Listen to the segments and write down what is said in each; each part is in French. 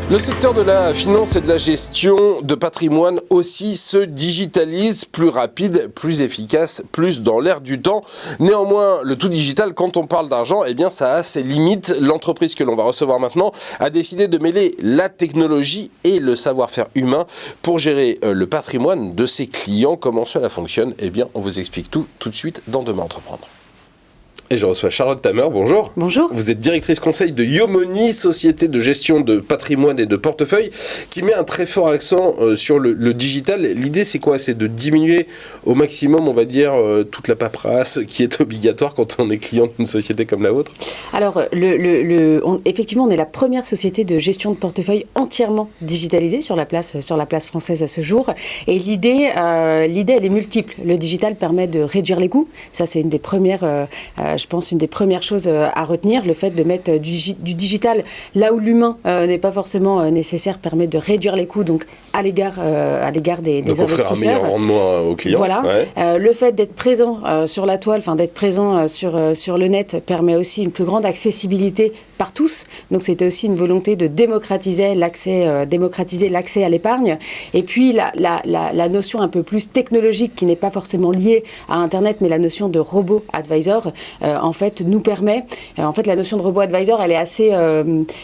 Le secteur de la finance et de la gestion de patrimoine aussi se digitalise, plus rapide, plus efficace, plus dans l'air du temps. Néanmoins, le tout digital, quand on parle d'argent, eh bien, ça a ses limites. L'entreprise que l'on va recevoir maintenant a décidé de mêler la technologie et le savoir-faire humain pour gérer le patrimoine de ses clients. Comment cela fonctionne? Eh bien, on vous explique tout de suite dans Demain Entreprendre. Et je reçois Charlotte Tamer, bonjour. Bonjour. Vous êtes directrice conseil de Yomoni, société de gestion de patrimoine et de portefeuille, qui met un très fort accent sur le digital. L'idée, c'est quoi? C'est de diminuer au maximum, on va dire, toute la paperasse qui est obligatoire quand on est client d'une société comme la vôtre. Alors, effectivement, on est la première société de gestion de portefeuille entièrement digitalisée sur la place française à ce jour. Et l'idée, elle est multiple. Le digital permet de réduire les coûts. Ça, c'est une des premières... je pense, une des premières choses à retenir. Le fait de mettre du digital là où l'humain n'est pas forcément nécessaire permet de réduire les coûts, donc à l'égard des donc investisseurs. Donc, offrir un meilleur rendement aux clients. Voilà. Ouais. Le fait d'être présent sur la toile, d'être présent sur le net permet aussi une plus grande accessibilité par tous. Donc, c'était aussi une volonté de démocratiser l'accès à l'épargne. Et puis, la notion un peu plus technologique qui n'est pas forcément liée à Internet, mais la notion de robot advisor, en fait, nous permet... en fait, la notion de robot advisor, elle est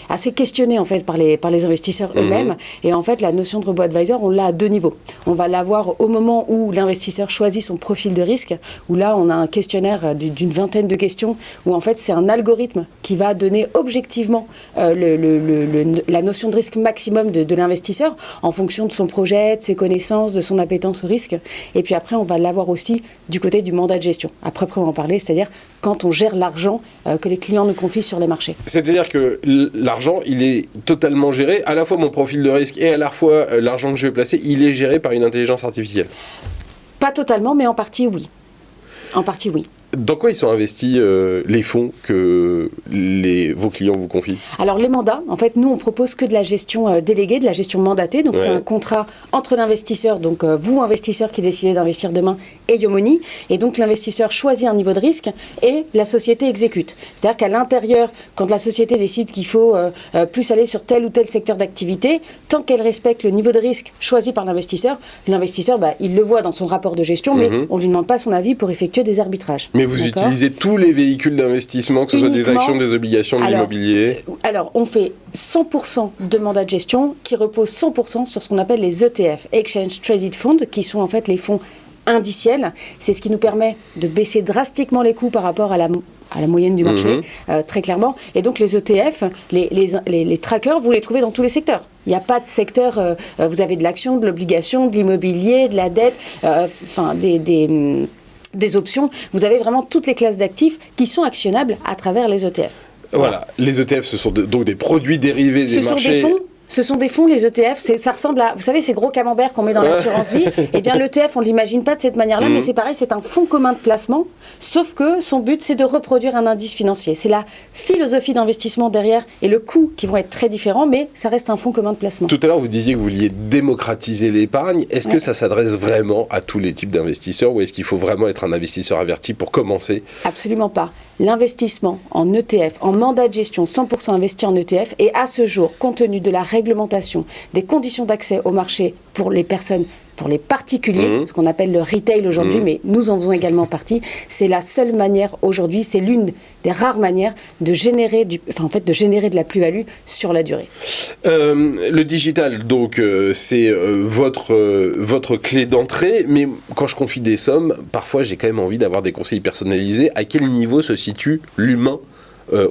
assez questionnée, en fait, par les investisseurs eux-mêmes. Et en fait, la notion de robot advisor, on l'a à deux niveaux. On va l'avoir au moment où l'investisseur choisit son profil de risque, où là, on a un questionnaire d'une vingtaine de questions, où en fait, c'est un algorithme qui va donner objectivement la notion de risque maximum de l'investisseur en fonction de son projet, de ses connaissances, de son appétence au risque. Et puis après, on va l'avoir aussi du côté du mandat de gestion, à proprement parler, c'est-à-dire quand on gère l'argent que les clients nous confient sur les marchés. C'est-à-dire que l'argent, il est totalement géré, à la fois mon profil de risque et à la fois l'argent que je vais placer, il est géré par une intelligence artificielle. Pas totalement, mais en partie oui. En partie oui. Dans quoi ils sont investis les fonds que vos clients vous confient? Alors les mandats, en fait, nous on propose que de la gestion déléguée, de la gestion mandatée. Donc c'est un contrat entre l'investisseur, donc vous investisseur qui décidez d'investir demain, et Yomoni. Et donc l'investisseur choisit un niveau de risque et la société exécute. C'est-à-dire qu'à l'intérieur, quand la société décide qu'il faut plus aller sur tel ou tel secteur d'activité, tant qu'elle respecte le niveau de risque choisi par l'investisseur, il le voit dans son rapport de gestion, mais on ne lui demande pas son avis pour effectuer des arbitrages. Mais vous utilisez tous les véhicules d'investissement, que ce soit des actions, des obligations, de l'immobilier? Alors, on fait 100% de mandats de gestion qui reposent 100% sur ce qu'on appelle les ETF, Exchange Traded Funds, qui sont en fait les fonds indiciels. C'est ce qui nous permet de baisser drastiquement les coûts par rapport à la moyenne du marché, très clairement. Et donc, les ETF, les trackers, vous les trouvez dans tous les secteurs. Il n'y a pas de secteur, vous avez de l'action, de l'obligation, de l'immobilier, de la dette, des options. Vous avez vraiment toutes les classes d'actifs qui sont actionnables à travers les ETF. Voilà. Les ETF, ce sont donc des produits dérivés des marchés. Ce sont des fonds, les ETF, ça ressemble à, vous savez, ces gros camemberts qu'on met dans l'assurance vie. Eh bien, l'ETF, on ne l'imagine pas de cette manière-là, mais c'est pareil, c'est un fonds commun de placement, sauf que son but, c'est de reproduire un indice financier. C'est la philosophie d'investissement derrière et le coût qui vont être très différents, mais ça reste un fonds commun de placement. Tout à l'heure, vous disiez que vous vouliez démocratiser l'épargne. Est-ce que ça s'adresse vraiment à tous les types d'investisseurs ou est-ce qu'il faut vraiment être un investisseur averti pour commencer? Absolument pas. L'investissement en ETF, en mandat de gestion 100% investi en ETF, et à ce jour, compte tenu de la réglementation, des conditions d'accès au marché pour les personnes, pour les particuliers, ce qu'on appelle le retail aujourd'hui, mais nous en faisons également partie, c'est la seule manière aujourd'hui, c'est l'une des rares manières de générer de la plus-value sur la durée. Le digital, donc, c'est votre clé d'entrée, mais quand je confie des sommes, parfois j'ai quand même envie d'avoir des conseils personnalisés. À quel niveau se situe l'humain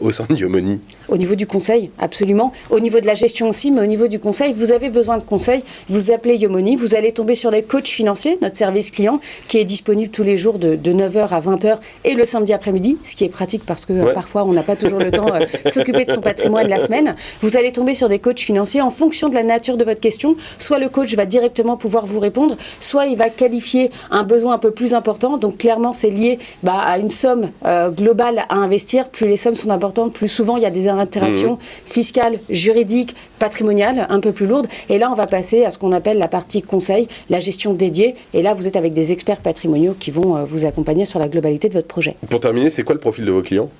au sein de Yomoni? Au niveau du conseil, absolument. Au niveau de la gestion aussi, mais au niveau du conseil, vous avez besoin de conseils. Vous appelez Yomoni, vous allez tomber sur les coachs financiers, notre service client, qui est disponible tous les jours de 9h à 20h et le samedi après-midi, ce qui est pratique parce que parfois on n'a pas toujours le temps de s'occuper de son patrimoine la semaine. Vous allez tomber sur des coachs financiers en fonction de la nature de votre question. Soit le coach va directement pouvoir vous répondre, soit il va qualifier un besoin un peu plus important. Donc clairement, c'est lié à une somme globale à investir. Plus les sommes sont importantes, plus souvent il y a des interactions fiscales, juridiques, patrimoniales un peu plus lourdes. Et là, on va passer à ce qu'on appelle la partie conseil, la gestion dédiée. Et là, vous êtes avec des experts patrimoniaux qui vont vous accompagner sur la globalité de votre projet. Pour terminer, c'est quoi le profil de vos clients ?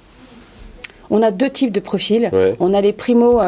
On a deux types de profils. Ouais. On a les primo,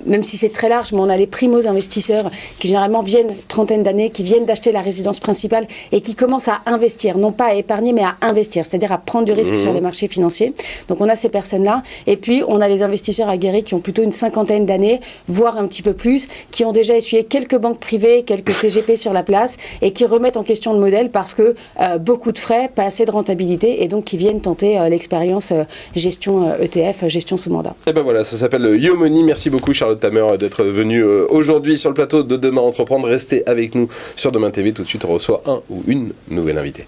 même si c'est très large, mais on a les primos investisseurs qui généralement viennent trentaine d'années, qui viennent d'acheter la résidence principale et qui commencent à investir, non pas à épargner, mais à investir, c'est-à-dire à prendre du risque sur les marchés financiers. Donc on a ces personnes-là. Et puis on a les investisseurs aguerris qui ont plutôt une cinquantaine d'années, voire un petit peu plus, qui ont déjà essuyé quelques banques privées, quelques CGP sur la place et qui remettent en question le modèle parce que beaucoup de frais, pas assez de rentabilité et donc qui viennent tenter l'expérience gestion ETF, gestion sous mandat. Et ben voilà, ça s'appelle Yomoni. Merci beaucoup Charlotte Tamer d'être venue aujourd'hui sur le plateau de Demain Entreprendre. Restez avec nous sur Demain TV. Tout de suite, on reçoit un ou une nouvelle invitée.